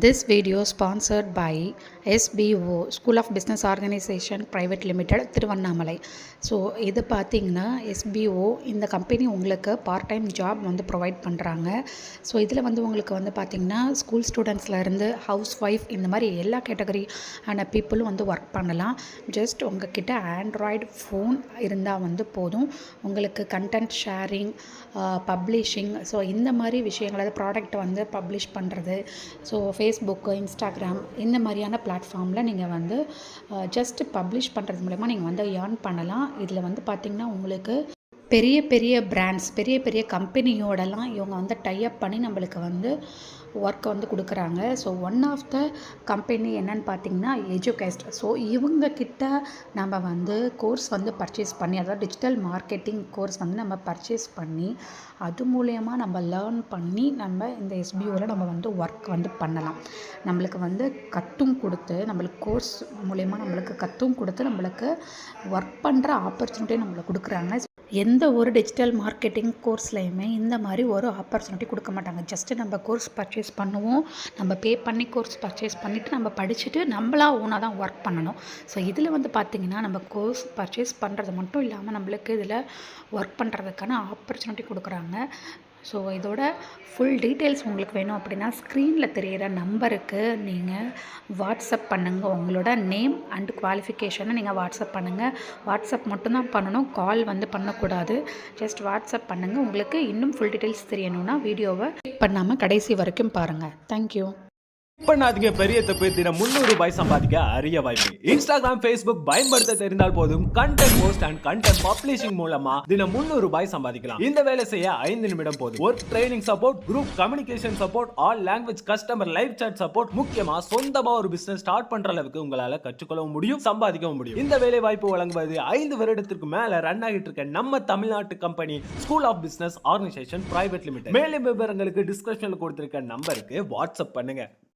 This video sponsored by SBO School of Business Organization Private Limited Tiruvannamalai. So இது பார்த்திங்கன்னா SBO இந்த company உங்களுக்கு part time job வந்து provide பண்ணுறாங்க. ஸோ இதில் வந்து உங்களுக்கு வந்து பார்த்திங்கன்னா ஸ்கூல் ஸ்டூடெண்ட்ஸ்லேருந்து ஹவுஸ் ஒய்ஃப் இந்த மாதிரி எல்லா கேட்டகரி ஆன பீப்புளும் வந்து ஒர்க் பண்ணலாம். ஜஸ்ட் உங்ககிட்ட ஆண்ட்ராய்டு ஃபோன் இருந்தால் வந்து போதும். உங்களுக்கு கண்டென்ட் ஷேரிங், பப்ளிஷிங், ஸோ இந்த மாதிரி விஷயங்கள், அதாவது ப்ராடக்ட் வந்து பப்ளிஷ் பண்ணுறது, ஸோ ஃபேஸ்புக்கு, இன்ஸ்டாகிராம் இந்த மாதிரியான பிளாட்ஃபார்மில் நீங்கள் வந்து ஜஸ்ட் பப்ளிஷ் பண்ணுறது மூலமா நீங்கள் வந்து ஏர்ன் பண்ணலாம். இதில் வந்து பார்த்திங்கன்னா உங்களுக்கு பெரிய பெரிய பிராண்ட்ஸ், பெரிய பெரிய கம்பெனியோடலாம் இவங்க வந்து டைப் பண்ணி நம்மளுக்கு வந்து ஒர்க் வந்து கொடுக்குறாங்க. So one of the company என்னன்னு பார்த்திங்கன்னா எஜுகேஸ்ட். ஸோ இவங்கக்கிட்ட நம்ம வந்து கோர்ஸ் வந்து பர்ச்சேஸ் பண்ணி, அதாவது டிஜிட்டல் மார்க்கெட்டிங் கோர்ஸ் வந்து நம்ம பர்ச்சேஸ் பண்ணி அது மூலயமா நம்ம லேர்ன் பண்ணி நம்ம இந்த SBOவில் நம்ம வந்து ஒர்க் வந்து பண்ணலாம். நம்மளுக்கு வந்து கற்றும் கொடுத்து, நம்மளுக்கு கோர்ஸ் மூலயமா நம்மளுக்கு கற்றும் கொடுத்து நம்மளுக்கு ஒர்க் பண்ணுற ஆப்பர்ச்சுனிட்டியை நம்மளுக்கு கொடுக்குறாங்க. எந்த ஒரு டிஜிட்டல் மார்க்கெட்டிங் கோர்ஸ்லையுமே இந்த மாதிரி ஒரு ஆப்பர்ச்சுனிட்டி கொடுக்க மாட்டாங்க. ஜஸ்ட்டு நம்ம கோர்ஸ் பர்ச்சேஸ் பண்ணுவோம், நம்ம பே பண்ணி கோர்ஸ் பர்ச்சேஸ் பண்ணிவிட்டு நம்ம படிச்சுட்டு நம்மளாக ஓனாக தான் ஒர்க் பண்ணணும். ஸோ இதில் வந்து பார்த்திங்கன்னா நம்ம கோர்ஸ் பர்ச்சேஸ் பண்ணுறது மட்டும் இல்லாமல் நம்மளுக்கு இதில் ஒர்க் பண்ணுறதுக்கான ஆப்பர்ச்சுனிட்டி கொடுக்குறாங்க. ஸோ இதோட ஃபுல் டீட்டெயில்ஸ் உங்களுக்கு வேணும் அப்படின்னா ஸ்க்ரீனில் தெரிகிற நம்பருக்கு நீங்கள் வாட்ஸ்அப் பண்ணுங்கள். உங்களோட நேம் அண்ட் குவாலிஃபிகேஷனை நீங்கள் வாட்ஸ்அப் பண்ணுங்கள். வாட்ஸ்அப் மட்டும்தான் பண்ணணும், கால் வந்து பண்ணக்கூடாது. ஜஸ்ட் வாட்ஸ்அப் பண்ணுங்கள். உங்களுக்கு இன்னும் ஃபுல் டீட்டெயில்ஸ் தெரியணும்னா வீடியோவை கிளிக் பண்ணாமல் கடைசி வரைக்கும் பாருங்கள். தேங்க்யூ. பண்ணாதீங்க பெரிய தப்பு. தினம் 300 ரூபாய் சம்பாதிக்க அரிய வாய்ப்பு. இன்ஸ்டாகிராம், ஃபேஸ்புக் பயன்படுத்த தெரிந்தால் போதும். Content post and content publishing மூலமா தினம் 300 ரூபாய் சம்பாதிக்கலாம். இந்த வேலை செய்ய 5 நிமிடம் போதும். Work training support, group communication support, all language customer live chat support, முக்கியமா சொந்தமா ஒரு பிசினஸ் ஸ்டார்ட் பண்ற அளவுக்கு உங்களால கற்றுக்கொள்ளவும் முடியும், சம்பாதிக்கவும் முடியும். இந்த வேலை வாய்ப்பு வழங்குவது 5 வருடத்திற்கு மேல ரன் ஆகிட்டு இருக்க நம்ம தமிழ்நாட்டு company school of business organization private limited. மேலும் விவரங்களுக்கு டிஸ்கிரிப்ஷன்ல கொடுத்திருக்க நம்பருக்கு வாட்ஸ்அப் பண்ணுங்க.